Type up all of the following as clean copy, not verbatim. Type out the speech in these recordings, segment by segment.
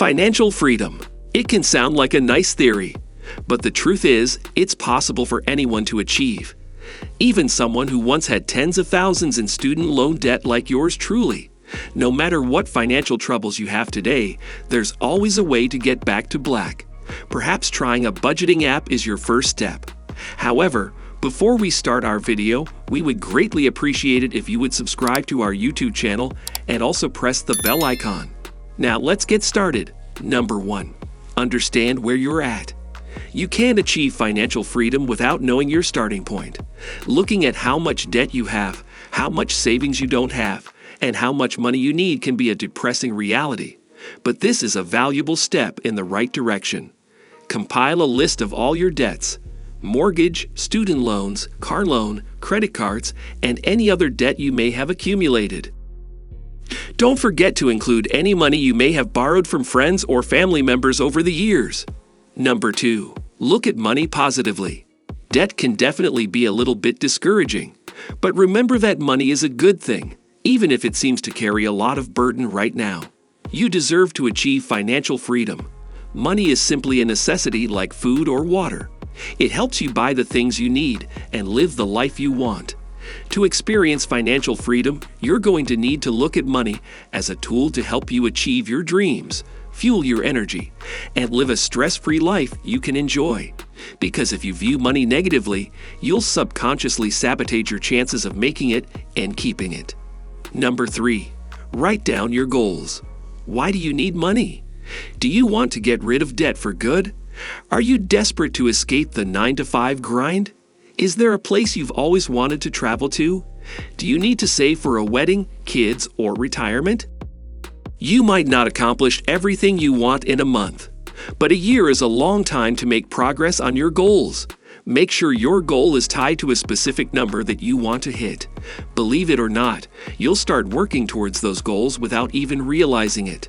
Financial freedom. It can sound like a nice theory, but the truth is, it's possible for anyone to achieve. Even someone who once had tens of thousands in student loan debt like yours truly. No matter what financial troubles you have today, there's always a way to get back to black. Perhaps trying a budgeting app is your first step. However, before we start our video, we would greatly appreciate it if you would subscribe to our YouTube channel and also press the bell icon. Now let's get started. Number 1. Understand where you're at. You can't achieve financial freedom without knowing your starting point. Looking at how much debt you have, how much savings you don't have, and how much money you need can be a depressing reality. But this is a valuable step in the right direction. Compile a list of all your debts: mortgage, student loans, car loan, credit cards, and any other debt you may have accumulated. Don't forget to include any money you may have borrowed from friends or family members over the years. Number 2. Look at money positively. Debt can definitely be a little bit discouraging, but remember that money is a good thing, even if it seems to carry a lot of burden right now. You deserve to achieve financial freedom. Money is simply a necessity like food or water. It helps you buy the things you need and live the life you want. To experience financial freedom, you're going to need to look at money as a tool to help you achieve your dreams, fuel your energy, and live a stress-free life you can enjoy. Because if you view money negatively, you'll subconsciously sabotage your chances of making it and keeping it. Number 3. Write down your goals. Why do you need money? Do you want to get rid of debt for good? Are you desperate to escape the 9-to-5 grind? Is there a place you've always wanted to travel to? Do you need to save for a wedding, kids, or retirement? You might not accomplish everything you want in a month, but a year is a long time to make progress on your goals. Make sure your goal is tied to a specific number that you want to hit. Believe it or not, you'll start working towards those goals without even realizing it.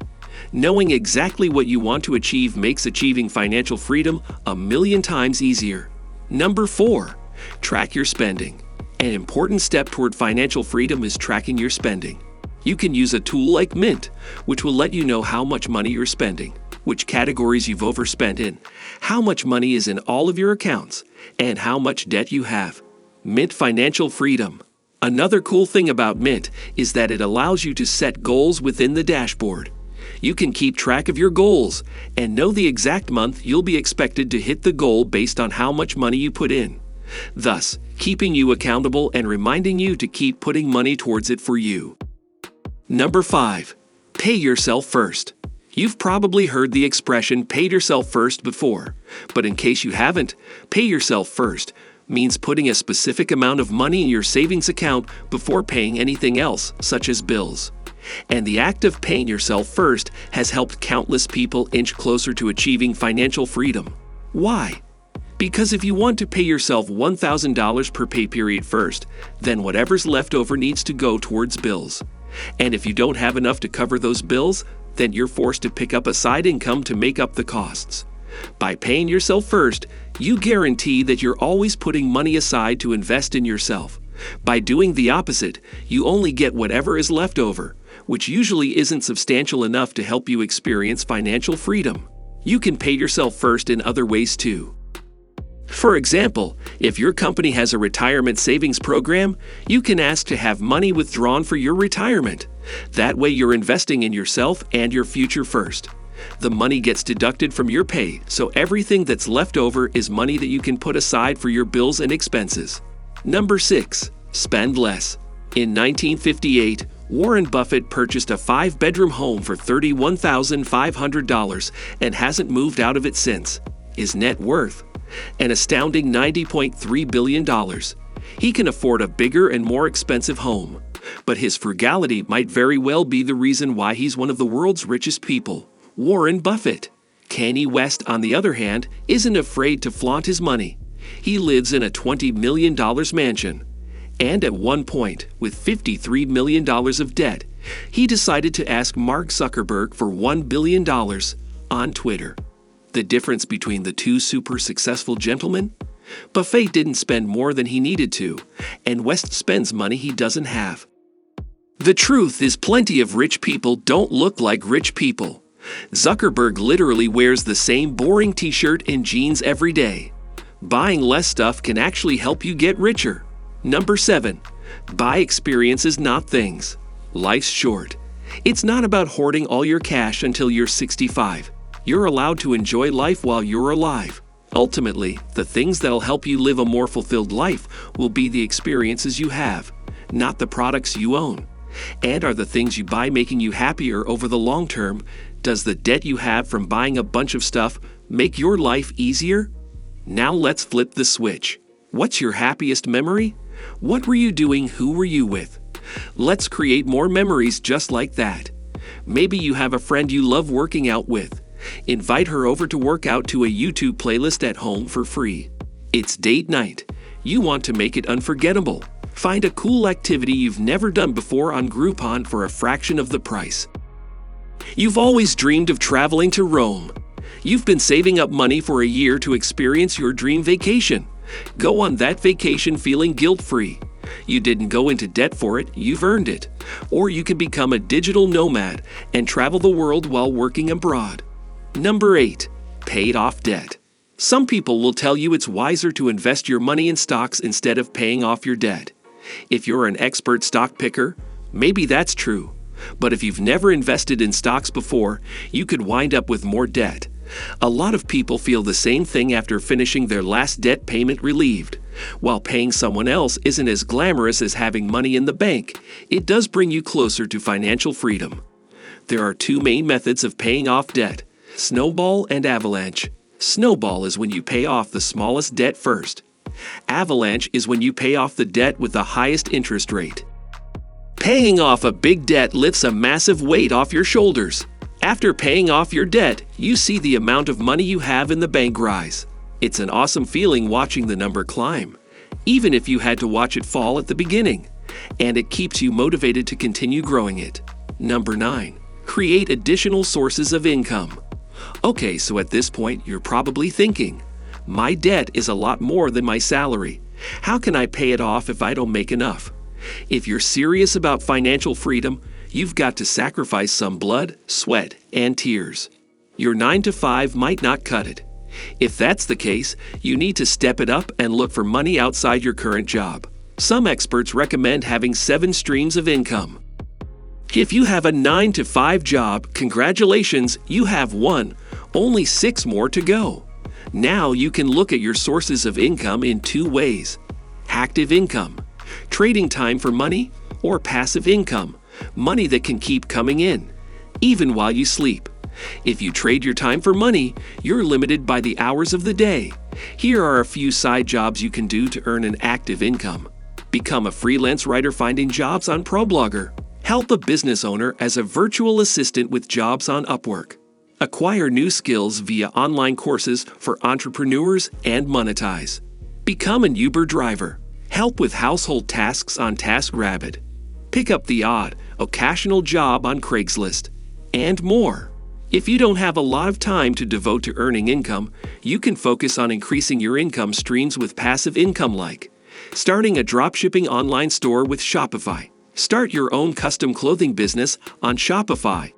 Knowing exactly what you want to achieve makes achieving financial freedom a million times easier. Number 4. Track your spending. An important step toward financial freedom is tracking your spending. You can use a tool like Mint, which will let you know how much money you're spending, which categories you've overspent in, how much money is in all of your accounts, and how much debt you have. Mint Financial Freedom. Another cool thing about Mint is that it allows you to set goals within the dashboard. You can keep track of your goals and know the exact month you'll be expected to hit the goal based on how much money you put in, thus keeping you accountable and reminding you to keep putting money towards it for you. Number 5. Pay yourself first. You've probably heard the expression "pay yourself first" before, but in case you haven't, pay yourself first means putting a specific amount of money in your savings account before paying anything else, such as bills. And the act of paying yourself first has helped countless people inch closer to achieving financial freedom. Why? Because if you want to pay yourself $1,000 per pay period first, then whatever's left over needs to go towards bills. And if you don't have enough to cover those bills, then you're forced to pick up a side income to make up the costs. By paying yourself first, you guarantee that you're always putting money aside to invest in yourself. By doing the opposite, you only get whatever is left over, which usually isn't substantial enough to help you experience financial freedom. You can pay yourself first in other ways too. For example, if your company has a retirement savings program, you can ask to have money withdrawn for your retirement. That way you're investing in yourself and your future first. The money gets deducted from your pay, so everything that's left over is money that you can put aside for your bills and expenses. Number 6. Spend less. In 1958, Warren Buffett purchased a 5-bedroom home for $31,500 and hasn't moved out of it since. His net worth? An astounding $90.3 billion. He can afford a bigger and more expensive home, but his frugality might very well be the reason why he's one of the world's richest people. Warren Buffett. Kanye West, on the other hand, isn't afraid to flaunt his money. He lives in a $20 million mansion. And at one point, with $53 million of debt, he decided to ask Mark Zuckerberg for $1 billion on Twitter. The difference between the two super successful gentlemen? Buffett didn't spend more than he needed to, and West spends money he doesn't have. The truth is, plenty of rich people don't look like rich people. Zuckerberg literally wears the same boring t-shirt and jeans every day. Buying less stuff can actually help you get richer. Number 7. Buy experiences, not things. Life's short. It's not about hoarding all your cash until you're 65. You're allowed to enjoy life while you're alive. Ultimately, the things that'll help you live a more fulfilled life will be the experiences you have, not the products you own. And are the things you buy making you happier over the long term? Does the debt you have from buying a bunch of stuff make your life easier? Now let's flip the switch. What's your happiest memory? What were you doing? Who were you with? Let's create more memories just like that. Maybe you have a friend you love working out with. Invite her over to work out to a YouTube playlist at home for free. It's date night. You want to make it unforgettable. Find a cool activity you've never done before on Groupon for a fraction of the price. You've always dreamed of traveling to Rome. You've been saving up money for a year to experience your dream vacation. Go on that vacation feeling guilt-free. You didn't go into debt for it, you've earned it. Or you can become a digital nomad and travel the world while working abroad. Number 8. Paid off debt. Some people will tell you it's wiser to invest your money in stocks instead of paying off your debt. If you're an expert stock picker, maybe that's true. But if you've never invested in stocks before, you could wind up with more debt. A lot of people feel the same thing after finishing their last debt payment relieved. While paying someone else isn't as glamorous as having money in the bank, it does bring you closer to financial freedom. There are 2 main methods of paying off debt: snowball and avalanche. Snowball is when you pay off the smallest debt first. Avalanche is when you pay off the debt with the highest interest rate. Paying off a big debt lifts a massive weight off your shoulders. After paying off your debt, you see the amount of money you have in the bank rise. It's an awesome feeling watching the number climb, even if you had to watch it fall at the beginning. And it keeps you motivated to continue growing it. Number 9. Create additional sources of income. Okay, so at this point, you're probably thinking, my debt is a lot more than my salary. How can I pay it off if I don't make enough? If you're serious about financial freedom, you've got to sacrifice some blood, sweat, and tears. Your 9-to-5 might not cut it. If that's the case, you need to step it up and look for money outside your current job. Some experts recommend having 7 streams of income. If you have a 9-to-5 job, congratulations, you have 1. Only 6 more to go. Now you can look at your sources of income in 2 ways. Active income, trading time for money, or passive income, money that can keep coming in, even while you sleep. If you trade your time for money, you're limited by the hours of the day. Here are a few side jobs you can do to earn an active income. Become a freelance writer finding jobs on ProBlogger. Help a business owner as a virtual assistant with jobs on Upwork. Acquire new skills via online courses for entrepreneurs and monetize. Become an Uber driver. Help with household tasks on TaskRabbit. Pick up the odd, occasional job on Craigslist. And more. If you don't have a lot of time to devote to earning income, you can focus on increasing your income streams with passive income like starting a dropshipping online store with Shopify. Start your own custom clothing business on Shopify.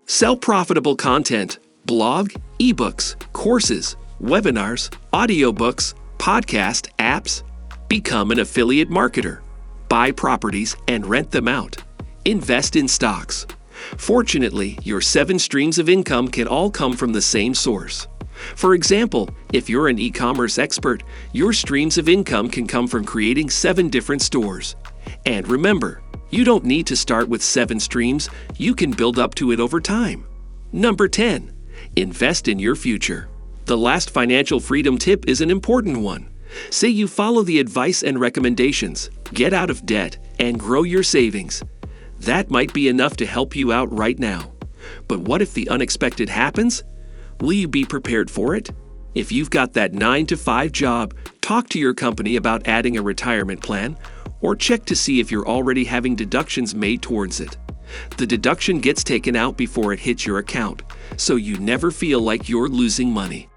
Sell profitable content, blog, ebooks, courses, webinars, audiobooks, podcast, apps. Become an affiliate marketer. Buy properties and rent them out. Invest in stocks. Fortunately, your 7 streams of income can all come from the same source. For example, if you're an e-commerce expert, your streams of income can come from creating 7 different stores. And remember, you don't need to start with 7 streams, you can build up to it over time. Number 10. Invest in your future. The last financial freedom tip is an important one. Say you follow the advice and recommendations, get out of debt, and grow your savings. That might be enough to help you out right now. But what if the unexpected happens? Will you be prepared for it? If you've got that 9-to-5 job, talk to your company about adding a retirement plan, or check to see if you're already having deductions made towards it. The deduction gets taken out before it hits your account, so you never feel like you're losing money.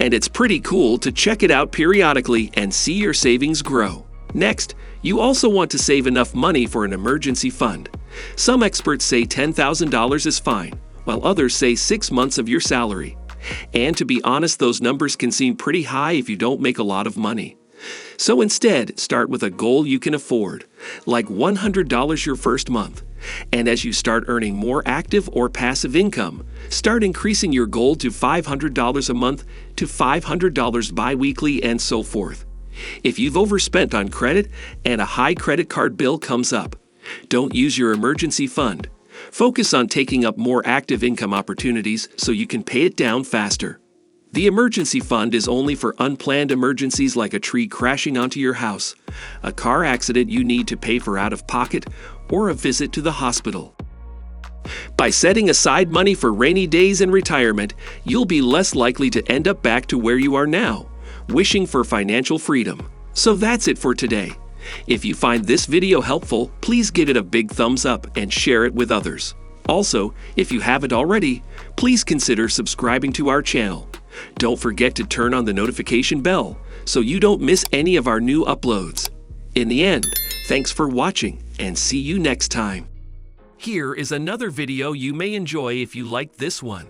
And it's pretty cool to check it out periodically and see your savings grow. Next, you also want to save enough money for an emergency fund. Some experts say $10,000 is fine, while others say 6 months of your salary. And to be honest, those numbers can seem pretty high if you don't make a lot of money. So instead, start with a goal you can afford, like $100 your first month. And as you start earning more active or passive income, start increasing your goal to $500 a month to $500 bi-weekly and so forth. If you've overspent on credit and a high credit card bill comes up, don't use your emergency fund. Focus on taking up more active income opportunities so you can pay it down faster. The emergency fund is only for unplanned emergencies like a tree crashing onto your house, a car accident you need to pay for out of pocket, or a visit to the hospital. By setting aside money for rainy days and retirement, you'll be less likely to end up back to where you are now, wishing for financial freedom. So that's it for today. If you find this video helpful, please give it a big thumbs up and share it with others. Also, if you haven't already, please consider subscribing to our channel. Don't forget to turn on the notification bell so you don't miss any of our new uploads. In the end, thanks for watching and see you next time. Here is another video you may enjoy if you liked this one.